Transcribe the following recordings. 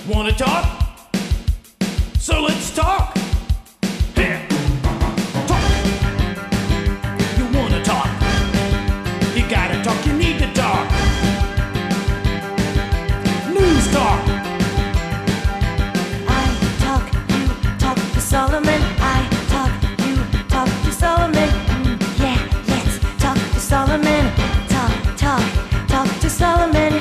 Wanna talk? So let's talk. Here. Talk. You wanna talk? You gotta talk, you need to talk. News talk. I talk, you talk to Solomon. I talk, you talk to Solomon. Yeah, let's talk to Solomon. Talk to Solomon.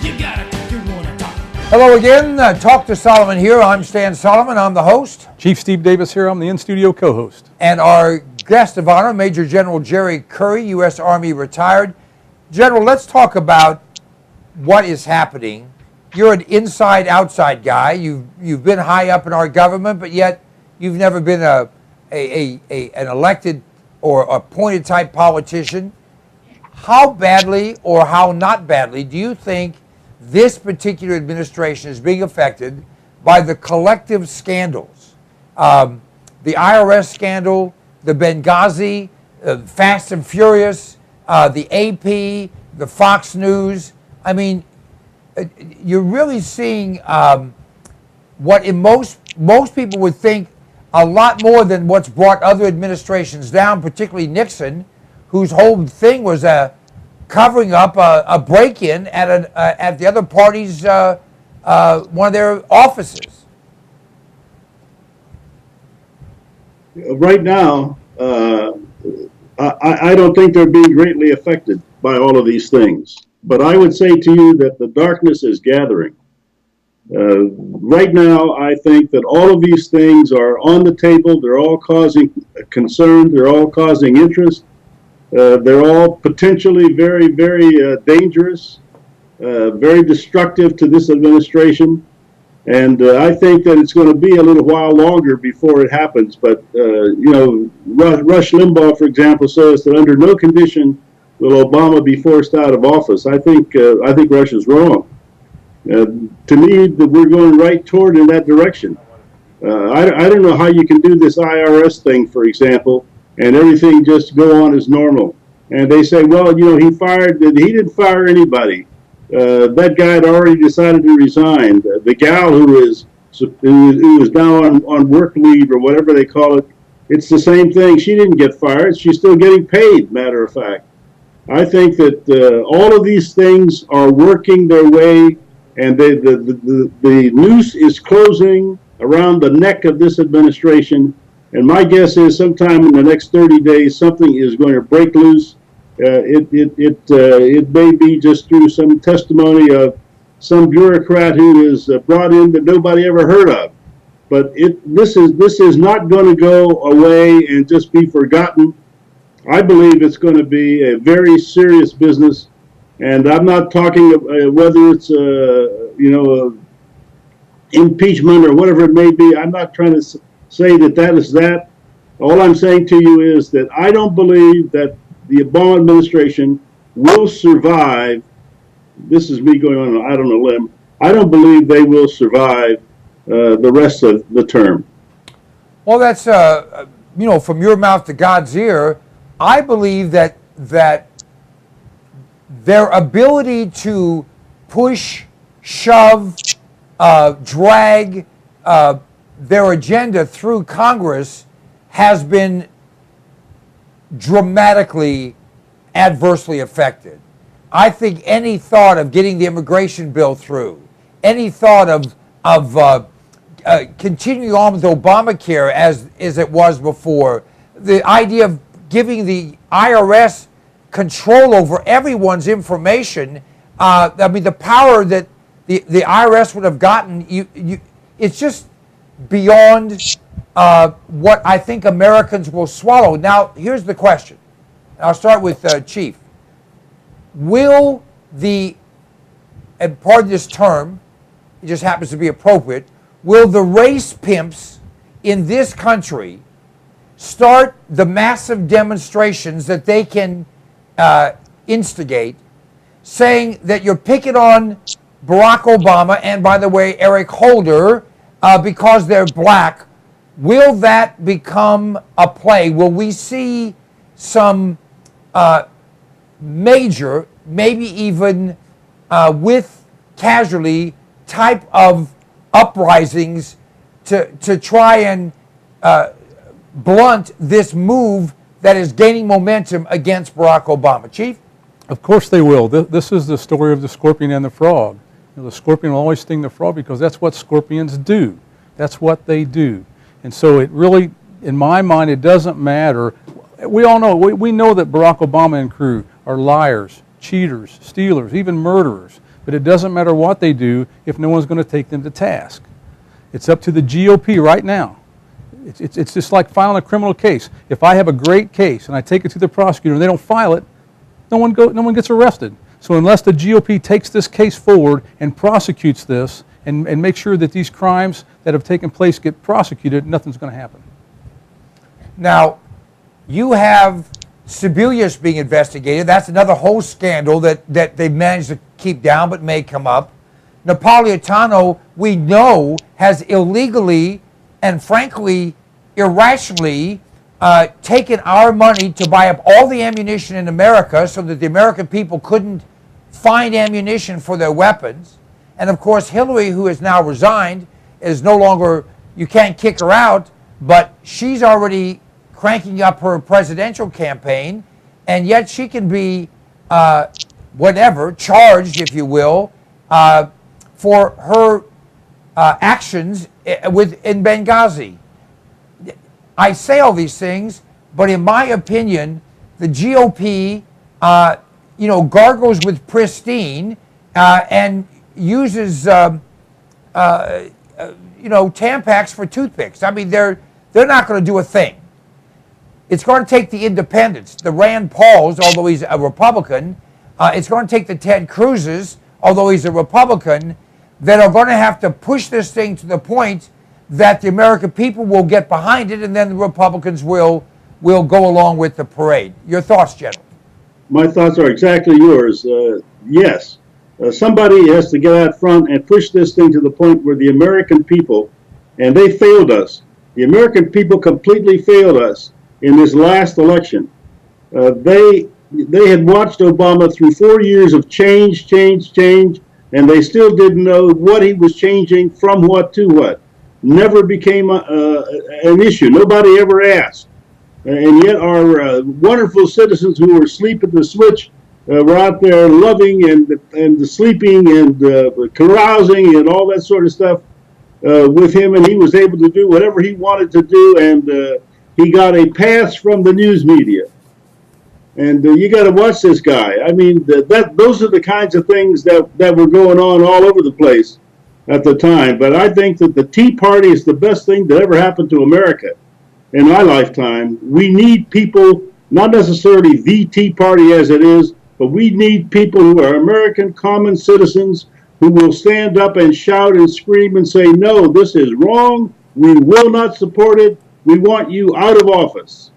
You gotta talk, you wanna talk. Hello again, Talk to Solomon here. I'm Stan Solomon, I'm the host. Chief Steve Davis here, I'm the in-studio co-host. And our guest of honor, Major General Jerry Curry, U.S. Army retired. General, let's talk about what is happening. You're an inside-outside guy. You've been high up in our government, but yet you've never been an elected or appointed type politician. How badly or how not badly do you think this particular administration is being affected by the collective scandals? The IRS scandal, the Benghazi, Fast and Furious, the AP, the Fox News. I mean, you're really seeing what in most people would think a lot more than what's brought other administrations down, particularly Nixon, whose whole thing was covering up a break-in at the other party's one of their offices. Right now, I don't think they're being greatly affected by all of these things. But I would say to you that the darkness is gathering. Right now, I think that all of these things are on the table. They're all causing concern. They're all causing interest. They're all potentially very, very dangerous, very destructive to this administration. And I think that it's going to be a little while longer before it happens. But, Rush Limbaugh, for example, says that under no condition will Obama be forced out of office. I think Rush is wrong. To me, we're going right toward in that direction. I don't know how you can do this IRS thing, for example, and everything just go on as normal. And they say, well, he didn't fire anybody. That guy had already decided to resign. The gal who is now on work leave or whatever they call it, it's the same thing. She didn't get fired. She's still getting paid, matter of fact. I think that all of these things are working their way, and the noose is closing around the neck of this administration. And my guess is sometime in the next 30 days, something is going to break loose. It may be just through some testimony of some bureaucrat who is brought in that nobody ever heard of. But this is not going to go away and just be forgotten. I believe it's going to be a very serious business, and I'm not talking whether it's impeachment or whatever it may be. I'm not trying to say that is that. All I'm saying to you is that I don't believe that the Obama administration will survive. This is me going on out on a limb. I don't believe they will survive the rest of the term. Well, that's from your mouth to God's ear. I believe that their ability to push, shove, drag their agenda through Congress has been dramatically adversely affected. I think any thought of getting the immigration bill through, any thought of continuing on with Obamacare as it was before, the idea of giving the IRS control over everyone's information, the power that the IRS would have gotten, it's just beyond what I think Americans will swallow. Now, here's the question. I'll start with Chief. Will and pardon this term, it just happens to be appropriate, will the race pimps in this country start the massive demonstrations that they can instigate, saying that you're picking on Barack Obama and, by the way, Eric Holder because they're black? Will that become a play? Will we see some major, maybe even with casualty type of uprisings to try and blunt this move that is gaining momentum against Barack Obama? Chief? Of course they will. This is the story of the scorpion and the frog. The scorpion will always sting the frog because that's what scorpions do. That's what they do. And so it really, in my mind, it doesn't matter. We all know, we know that Barack Obama and crew are liars, cheaters, stealers, even murderers. But it doesn't matter what they do if no one's going to take them to task. It's up to the GOP right now. It's just like filing a criminal case. If I have a great case and I take it to the prosecutor and they don't file it, no one gets arrested. So unless the GOP takes this case forward and prosecutes this and makes sure that these crimes that have taken place get prosecuted, nothing's going to happen. Now, you have Sebelius being investigated. That's another whole scandal that they've managed to keep down but may come up. Napolitano, we know, has illegally and frankly irrationally taken our money to buy up all the ammunition in America so that the American people couldn't find ammunition for their weapons. And of course, Hillary, who has now resigned, is no longer, you can't kick her out, but she's already cranking up her presidential campaign, and yet she can be, charged, if you will, for her actions in Benghazi. I say all these things, but in my opinion, the GOP, gargles with pristine and uses, Tampax for toothpicks. I mean, they're not going to do a thing. It's going to take the independents, the Rand Pauls, although he's a Republican. It's going to take the Ted Cruzes, although he's a Republican, that are going to have to push this thing to the point that the American people will get behind it, and then the Republicans will go along with the parade. Your thoughts, General? My thoughts are exactly yours. Yes, somebody has to get out front and push this thing to the point where the American people, and they failed us. The American people completely failed us in this last election. They had watched Obama through 4 years of change, and they still didn't know what he was changing from what to what. Never became an issue. Nobody ever asked. And yet our wonderful citizens who were asleep at the switch were out there loving and sleeping and carousing and all that sort of stuff with him, and he was able to do whatever he wanted to do, and he got a pass from the news media. And you got to watch this guy. I mean, those are the kinds of things that were going on all over the place at the time. But I think that the Tea Party is the best thing that ever happened to America in my lifetime. We need people, not necessarily the Tea Party as it is, but we need people who are American common citizens who will stand up and shout and scream and say, no, this is wrong. We will not support it. We want you out of office.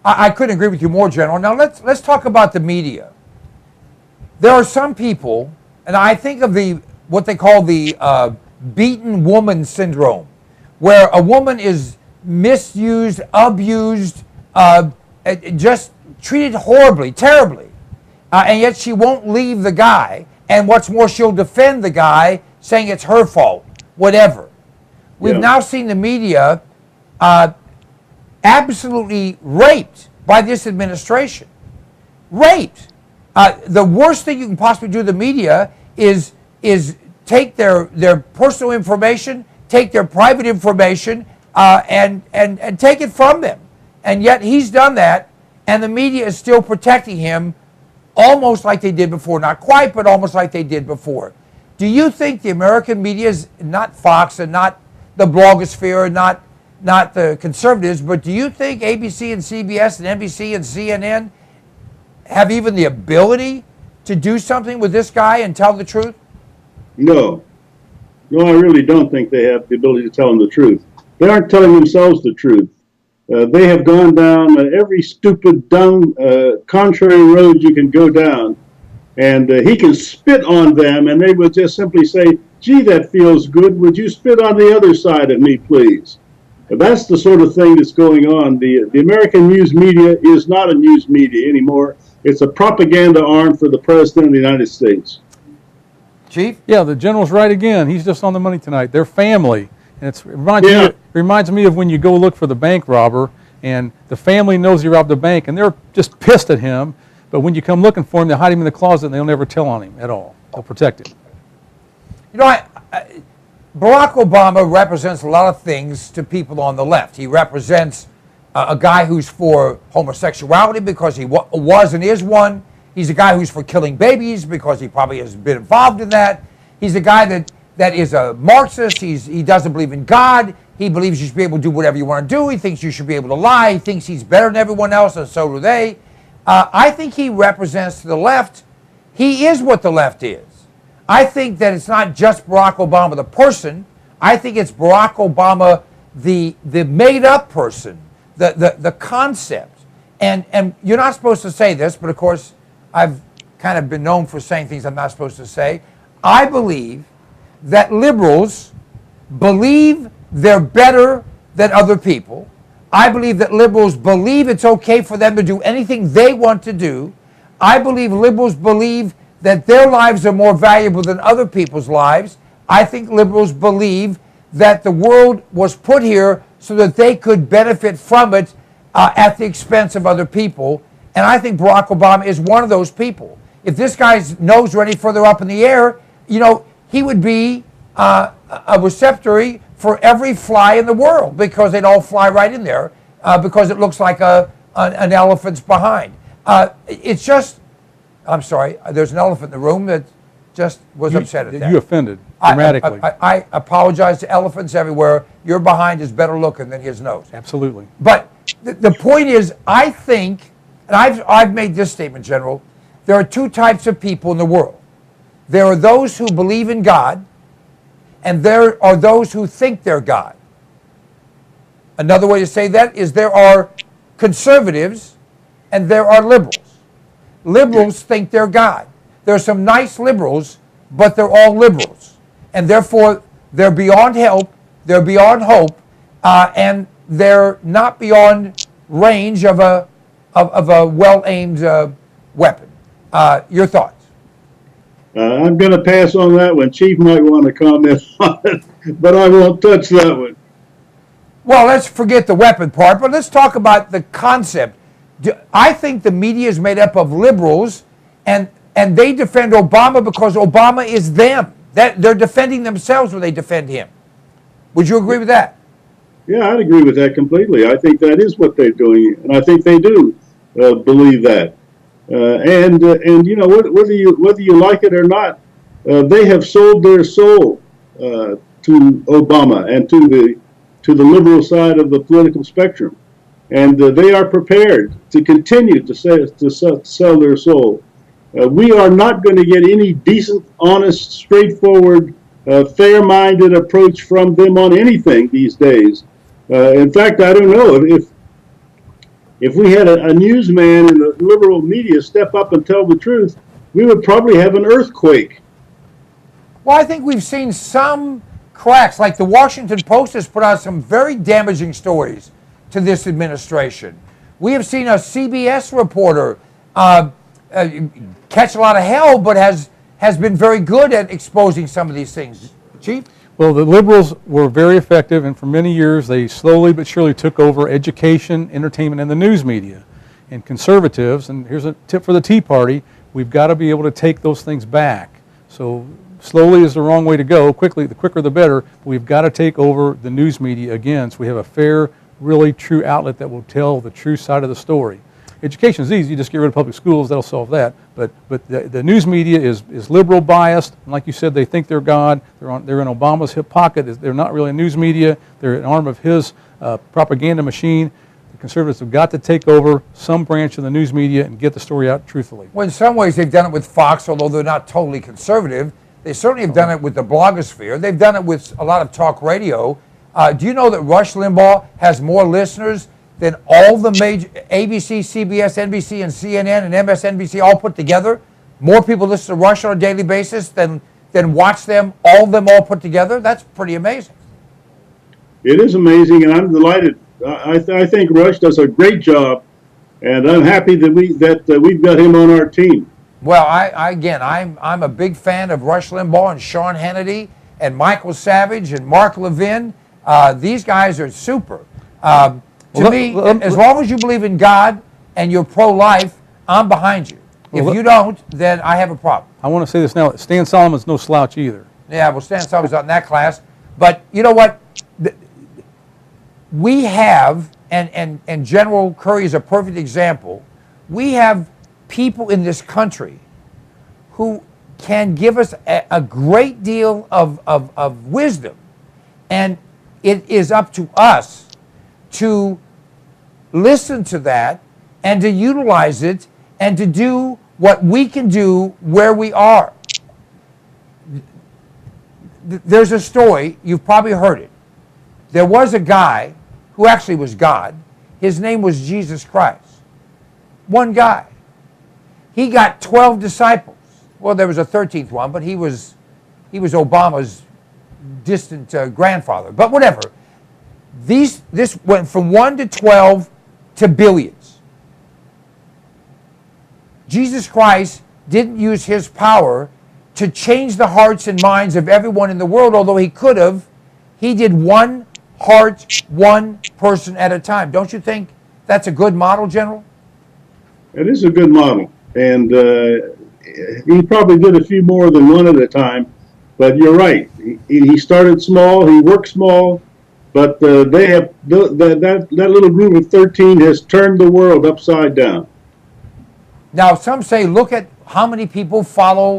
I couldn't agree with you more, General. Now let's talk about the media. There are some people, and I think of what they call the beaten woman syndrome, where a woman is misused, abused, just treated horribly, terribly, and yet she won't leave the guy. And what's more, she'll defend the guy, saying it's her fault, whatever. We've now seen the media absolutely raped by this administration. Raped. The worst thing you can possibly do to the media is take their personal information, take their private information, and take it from them. And yet he's done that, and the media is still protecting him almost like they did before. Not quite, but almost like they did before. Do you think the American media is not Fox and not the blogosphere and not the conservatives, but do you think ABC and CBS and NBC and CNN have even the ability to do something with this guy and tell the truth? No. No, I really don't think they have the ability to tell him the truth. They aren't telling themselves the truth. They have gone down every stupid, dumb, contrary road you can go down. And he can spit on them, and they would just simply say, gee, that feels good. Would you spit on the other side of me, please? That's the sort of thing that's going on. The American news media is not a news media anymore. It's a propaganda arm for the President of the United States. Chief? Yeah, the general's right again. He's just on the money tonight. They're family. And it reminds me of when you go look for the bank robber, and the family knows he robbed the bank, and they're just pissed at him. But when you come looking for him, they hide him in the closet, and they'll never tell on him at all. They'll protect him. You know, Barack Obama represents a lot of things to people on the left. He represents a guy who's for homosexuality because he was and is one. He's a guy who's for killing babies because he probably has been involved in that. He's a guy that is a Marxist. He doesn't believe in God. He believes you should be able to do whatever you want to do. He thinks you should be able to lie. He thinks he's better than everyone else, and so do they. I think he represents to the left. He is what the left is. I think that it's not just Barack Obama the person. I think it's Barack Obama the made-up person, the concept. And you're not supposed to say this, but of course I've kind of been known for saying things I'm not supposed to say. I believe that liberals believe they're better than other people. I believe that liberals believe it's okay for them to do anything they want to do. I believe liberals believe that their lives are more valuable than other people's lives. I think liberals believe that the world was put here so that they could benefit from it at the expense of other people. And I think Barack Obama is one of those people. If this guy's nose were any further up in the air, you know, he would be a receptor for every fly in the world because they'd all fly right in there because it looks like an elephant's behind. It's just, I'm sorry, there's an elephant in the room that just was upset at that. You offended dramatically. I apologize to elephants everywhere. Your behind is better looking than his nose. Absolutely. But the point is, I think, and I've made this statement, General, there are two types of people in the world. There are those who believe in God, and there are those who think they're God. Another way to say that is there are conservatives and there are liberals. Liberals think they're God. There are some nice liberals, but they're all liberals. And therefore, they're beyond help, they're beyond hope, and they're not beyond range of a well-aimed weapon. Your thoughts? I'm going to pass on that one. Chief might want to comment on it, but I won't touch that one. Well, let's forget the weapon part, but let's talk about the concept. I think the media is made up of liberals, and they defend Obama because Obama is them. They're defending themselves when they defend him. Would you agree with that? Yeah, I'd agree with that completely. I think that is what they're doing, and I think they do believe that. And you know, whether you like it or not, they have sold their soul to Obama and to the liberal side of the political spectrum, and they are prepared to continue to sell their soul. We are not going to get any decent, honest, straightforward, fair-minded approach from them on anything these days. In fact, I don't know if we had a newsman in the liberal media step up and tell the truth, we would probably have an earthquake. Well, I think we've seen some cracks, like the Washington Post has put out some very damaging stories to this administration. We have seen a CBS reporter catch a lot of hell, but has been very good at exposing some of these things. Chief? Well, the liberals were very effective, and for many years they slowly but surely took over education, entertainment, and the news media. And conservatives, and here's a tip for the Tea Party, we've got to be able to take those things back. So slowly is the wrong way to go. Quickly, the quicker the better. But we've got to take over the news media again so we have a fair, really true outlet that will tell the true side of the story. Education is easy. You just get rid of public schools, that'll solve that. But the news media is liberal biased, and like you said, they think they're God. They're in Obama's hip pocket. They're not really a news media. They're an arm of his propaganda machine. The conservatives have got to take over some branch of the news media and get the story out truthfully. Well, in some ways they've done it with Fox, although they're not totally conservative. They certainly have done it with the blogosphere. They've done it with a lot of talk radio. Do you know that Rush Limbaugh has more listeners than all the major ABC, CBS, NBC, and CNN and MSNBC all put together? More people listen to Rush on a daily basis than watch them all put together? That's pretty amazing. It is amazing, and I'm delighted. I think Rush does a great job, and I'm happy that we've got him on our team. Well, again, I'm a big fan of Rush Limbaugh and Sean Hannity and Michael Savage and Mark Levin. These guys are super. To me, as long as you believe in God and you're pro-life, I'm behind you. If you don't, then I have a problem. I want to say this now. Stan Solomon's no slouch either. Yeah, well, Stan Solomon's not in that class. But you know what? We have, and General Curry is a perfect example, we have people in this country who can give us a great deal of wisdom. And it is up to us to listen to that and to utilize it and to do what we can do where we are. There's a story, you've probably heard it. There was a guy who actually was God. His name was Jesus Christ. One guy. He got 12 disciples. Well, there was a 13th one, but he was Obama's distant grandfather. But whatever. This went from 1 to 12 to billions. Jesus Christ didn't use his power to change the hearts and minds of everyone in the world, although he could have. He did one heart, one person at a time. Don't you think that's a good model, General? It is a good model. And he probably did a few more than one at a time. But you're right. He started small. He worked small. But they have that little group of 13 has turned the world upside down. Now, some say, look at how many people follow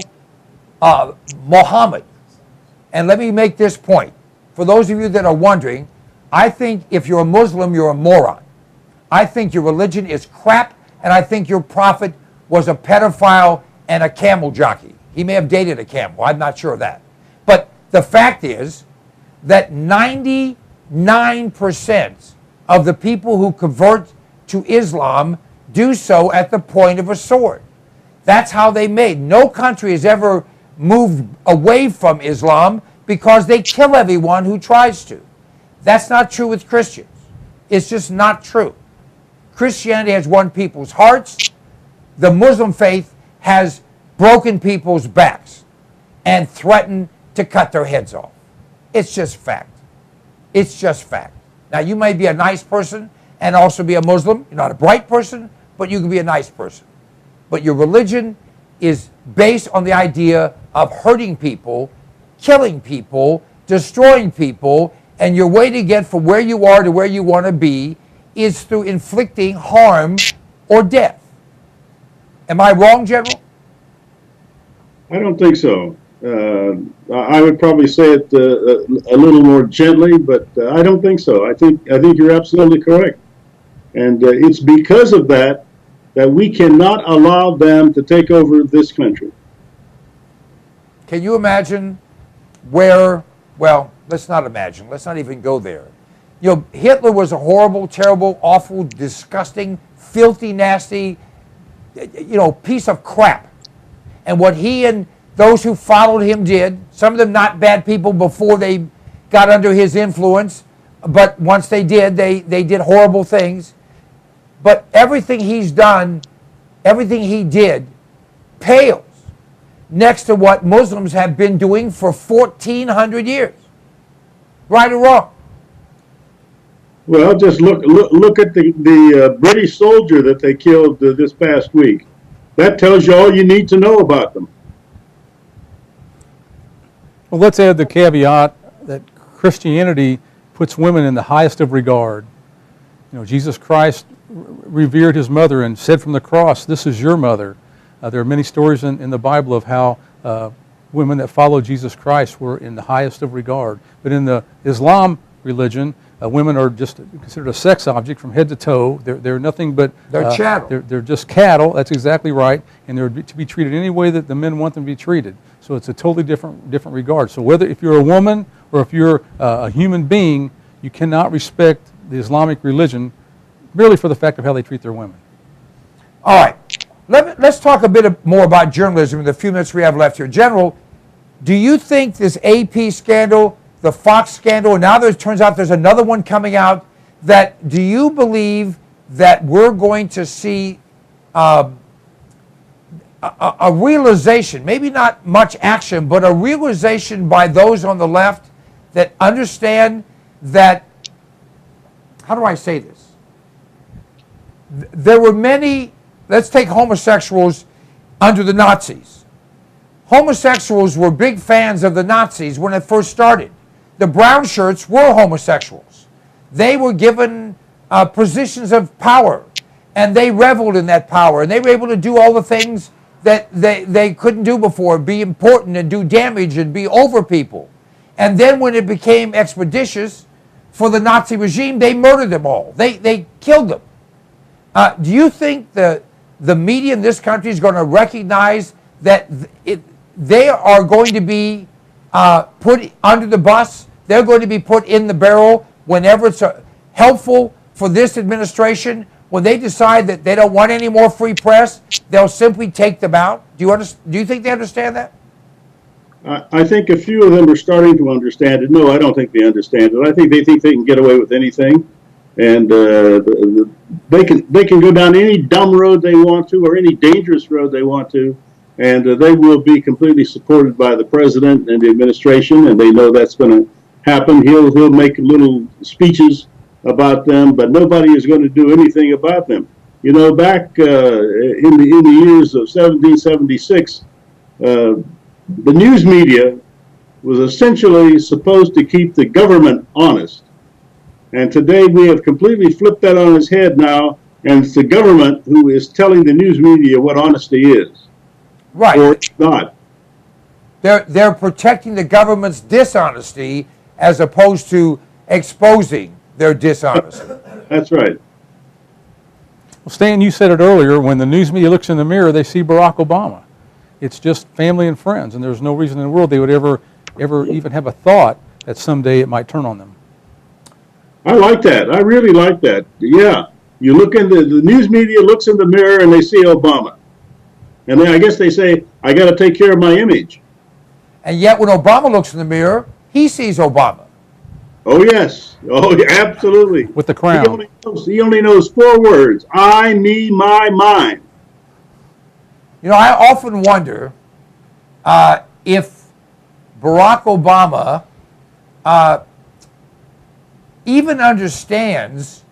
Muhammad. And let me make this point. For those of you that are wondering, I think if you're a Muslim, you're a moron. I think your religion is crap, and I think your prophet was a pedophile and a camel jockey. He may have dated a camel. I'm not sure of that. But the fact is that 99% of the people who convert to Islam do so at the point of a sword. That's how they made. No country has ever moved away from Islam because they kill everyone who tries to. That's not true with Christians. It's just not true. Christianity has won people's hearts. The Muslim faith has broken people's backs and threatened to cut their heads off. It's just fact. It's just fact. Now, you may be a nice person and also be a Muslim. You're not a bright person, but you can be a nice person. But your religion is based on the idea of hurting people, killing people, destroying people, and your way to get from where you are to where you want to be is through inflicting harm or death. Am I wrong, General? I don't think so. I would probably say it a little more gently, but I don't think so. I think you're absolutely correct. And it's because of that we cannot allow them to take over this country. Can you imagine where, well, let's not imagine. Let's not even go there. You know, Hitler was a horrible, terrible, awful, disgusting, filthy, nasty, piece of crap. And what he and those who followed him did, some of them not bad people before they got under his influence, but once they did, they did horrible things. But everything he's done, everything he did, pales next to what Muslims have been doing for 1,400 years. Right or wrong? Well, just look at the British soldier that they killed this past week. That tells you all you need to know about them. Well, let's add the caveat that Christianity puts women in the highest of regard. Jesus Christ revered his mother and said from the cross, "This is your mother." There are many stories in the Bible of how women that followed Jesus Christ were in the highest of regard. But in the Islam religion, women are just considered a sex object from head to toe. They're nothing but... They're chattel. They're just cattle, that's exactly right, and they're to be treated any way that the men want them to be treated. So it's a totally different regard. So if you're a woman or if you're a human being, you cannot respect the Islamic religion merely for the fact of how they treat their women. All right. Let's talk a bit more about journalism in the few minutes we have left here. General, do you think this AP scandal, the Fox scandal, and now it turns out there's another one coming out, do you believe that we're going to see a realization, maybe not much action, but a realization by those on the left that understand that, how do I say this? There were many, let's take homosexuals under the Nazis. Homosexuals were big fans of the Nazis when it first started. The brown shirts were homosexuals. They were given positions of power, and they reveled in that power, and they were able to do all the things that they couldn't do before, be important and do damage and be over people. And then when it became expeditious for the Nazi regime, they murdered them all. They killed them. Do you think the media in this country is going to recognize that they are going to be put under the bus? They're going to be put in the barrel whenever it's helpful for this administration. When they decide that they don't want any more free press, they'll simply take them out. Do you think they understand that? I think a few of them are starting to understand it. No, I don't think they understand it. I think they can get away with anything, and they can go down any dumb road they want to or any dangerous road they want to, and they will be completely supported by the president and the administration, and they know that's going to happen. He'll make little speeches about them, but nobody is going to do anything about them. You know, back in the years of 1776, the news media was essentially supposed to keep the government honest. And today we have completely flipped that on its head now, and it's the government who is telling the news media what honesty is. Right. Or it's not. They're protecting the government's dishonesty as opposed to exposing their dishonesty. That's right. Well, Stan, you said it earlier, when the news media looks in the mirror, they see Barack Obama. It's just family and friends, and there's no reason in the world they would ever even have a thought that someday it might turn on them. I like that. I really like that. Yeah. You look in the news media looks in the mirror and they see Obama. And then I guess they say, I got to take care of my image. And yet when Obama looks in the mirror, he sees Obama. Oh, yes. Oh, yeah, absolutely. With the crown. He only knows 4 words. I, me, my, mine. You know, I often wonder if Barack Obama even understands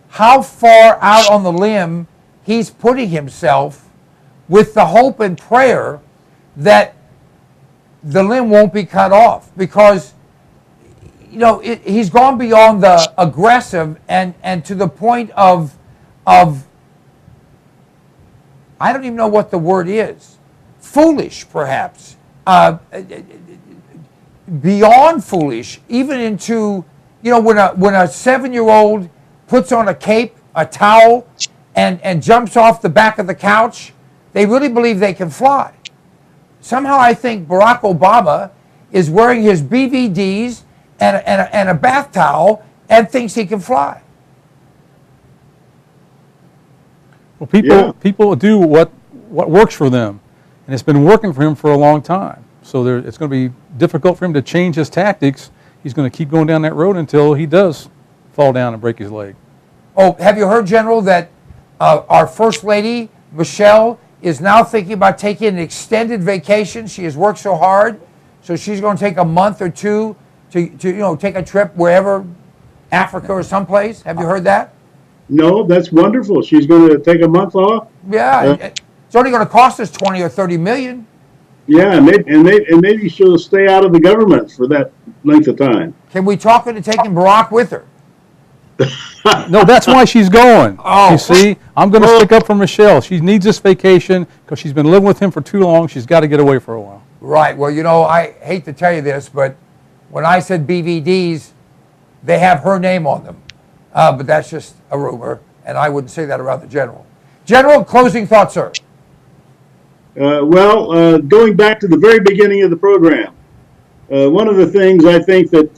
how far out on the limb he's putting himself with the hope and prayer that the limb won't be cut off, because you know he's gone beyond the aggressive and to the point of I don't even know what the word is, foolish perhaps, beyond foolish, even into, you know, when a 7-year-old puts on a cape, a towel, and jumps off the back of the couch, they really believe they can fly. Somehow I think Barack Obama is wearing his BVDs and a bath towel and thinks he can fly. Well, people do what works for them, and it's been working for him for a long time. So it's going to be difficult for him to change his tactics. He's going to keep going down that road until he does fall down and break his leg. Oh, have you heard, General, that our First Lady, Michelle, is now thinking about taking an extended vacation? She has worked so hard, so she's going to take a month or two to take a trip wherever, Africa or someplace. Have you heard that? No, that's wonderful. She's going to take a month off. Yeah, it's only going to cost us 20 or 30 million. Yeah, and maybe she'll stay out of the government for that length of time. Can we talk her into taking Barack with her? No, that's why she's going. Oh. You see, I'm going to stick up for Michelle. She needs this vacation because she's been living with him for too long. She's got to get away for a while. Right. Well, you know, I hate to tell you this, but when I said BVDs, they have her name on them. But that's just a rumor, and I wouldn't say that around the General. General, closing thoughts, sir. Going back to the very beginning of the program, one of the things I think that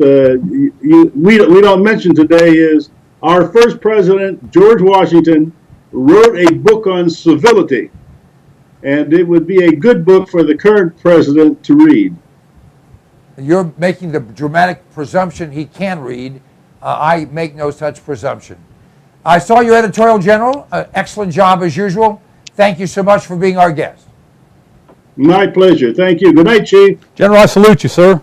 we don't mention today is our first president, George Washington, wrote a book on civility, and it would be a good book for the current president to read. You're making the dramatic presumption he can read. I make no such presumption. I saw your editorial, General. Excellent job as usual. Thank you so much for being our guest. My pleasure. Thank you. Good night, Chief. General, I salute you, sir.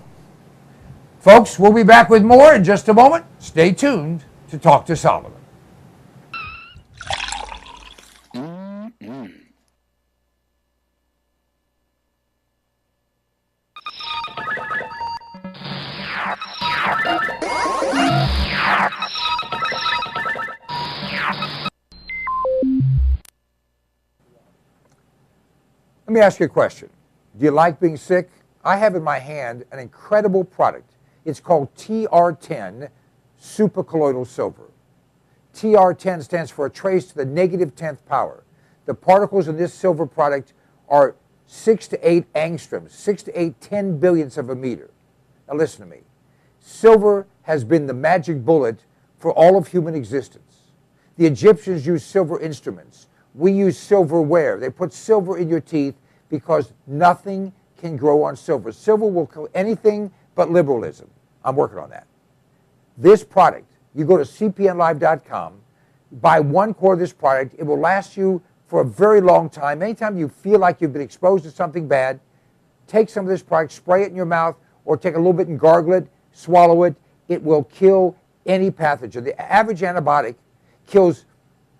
Folks, we'll be back with more in just a moment. Stay tuned to Talk to Solomon. Let me ask you a question. Do you like being sick? I have in my hand an incredible product. It's called TR10 supercolloidal silver. TR10 stands for a trace to the negative 10th power. The particles in this silver product are 6 to 8 angstroms, 6 to 8 10 billionths of a meter. Now listen to me. Silver has been the magic bullet for all of human existence. The Egyptians used silver instruments. We use silverware. They put silver in your teeth because nothing can grow on silver. Silver will kill anything but liberalism. I'm working on that. This product, you go to cpnlive.com, buy 1 quart of this product. It will last you for a very long time. Anytime you feel like you've been exposed to something bad, take some of this product, spray it in your mouth, or take a little bit and gargle it, swallow it. It will kill any pathogen. The average antibiotic kills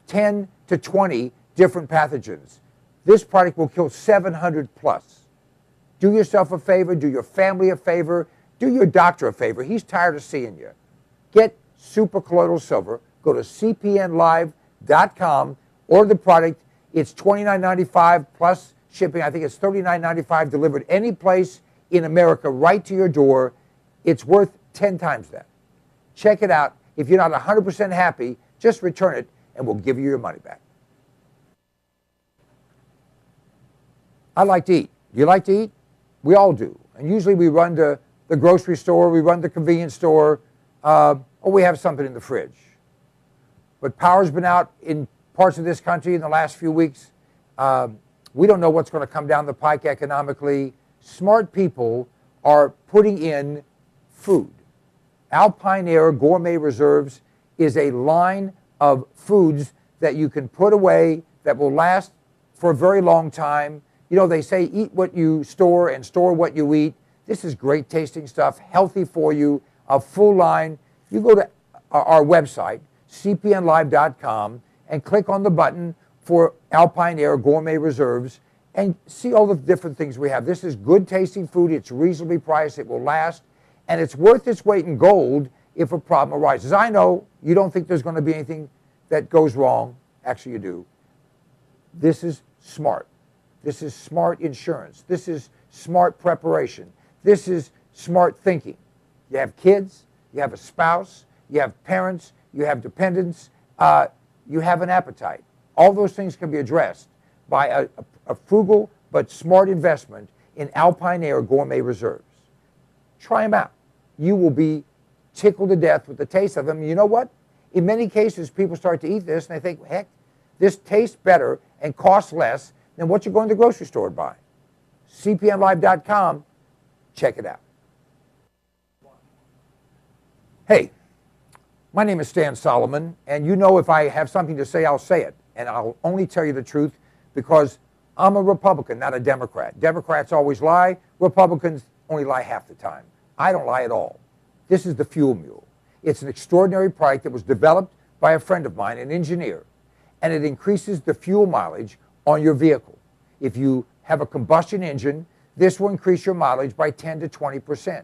10 to 20 different pathogens. This product will kill 700 plus. Do yourself a favor, do your family a favor, do your doctor a favor. He's tired of seeing you. Get supercolloidal silver. Go to cpnlive.com, order the product. It's $29.95 plus shipping. I think it's $39.95 delivered any place in America right to your door. It's worth 10 times that. Check it out. If you're not 100% happy, just return it and we'll give you your money back. I like to eat. Do you like to eat? We all do. And usually we run to the grocery store, we run to the convenience store, or we have something in the fridge. But power's been out in parts of this country in the last few weeks. We don't know what's going to come down the pike economically. Smart people are putting in food. Alpine Air Gourmet Reserves is a line of foods that you can put away that will last for a very long time. You know, they say eat what you store and store what you eat. This is great tasting stuff, healthy for you, a full line. You go to our website, cpnlive.com, and click on the button for Alpine Air Gourmet Reserves and see all the different things we have. This is good tasting food. It's reasonably priced. It will last. And it's worth its weight in gold if a problem arises. I know you don't think there's going to be anything that goes wrong. Actually, you do. This is smart. This is smart insurance. This is smart preparation. This is smart thinking. You have kids, you have a spouse, you have parents, you have dependents, you have an appetite. All those things can be addressed by a frugal but smart investment in Alpine Air Gourmet Reserves. Try them out. You will be tickled to death with the taste of them. You know what? In many cases, people start to eat this and they think, heck, this tastes better and costs less than what you're going to the grocery store to buy. cpnlive.com, check it out. Hey, my name is Stan Solomon, and you know if I have something to say, I'll say it. And I'll only tell you the truth because I'm a Republican, not a Democrat. Democrats always lie. Republicans only lie half the time. I don't lie at all. This is the Fuel Mule. It's an extraordinary product that was developed by a friend of mine, an engineer, and it increases the fuel mileage on your vehicle. If you have a combustion engine, this will increase your mileage by 10 to 20%.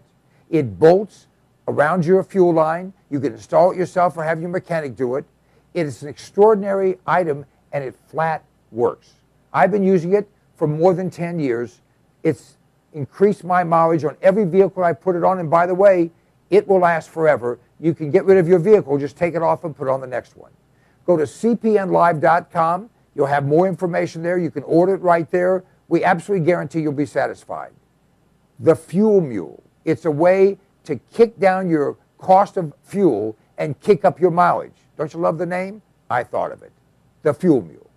It bolts around your fuel line. You can install it yourself or have your mechanic do it. It is an extraordinary item and it flat works. I've been using it for more than 10 years. It's increased my mileage on every vehicle I put it on, and by the way, it will last forever. You can get rid of your vehicle, just take it off and put it on the next one. Go to cpnlive.com. You'll have more information there. You can order it right there. We absolutely guarantee you'll be satisfied. The Fuel Mule. It's a way to kick down your cost of fuel and kick up your mileage. Don't you love the name? I thought of it. The Fuel Mule.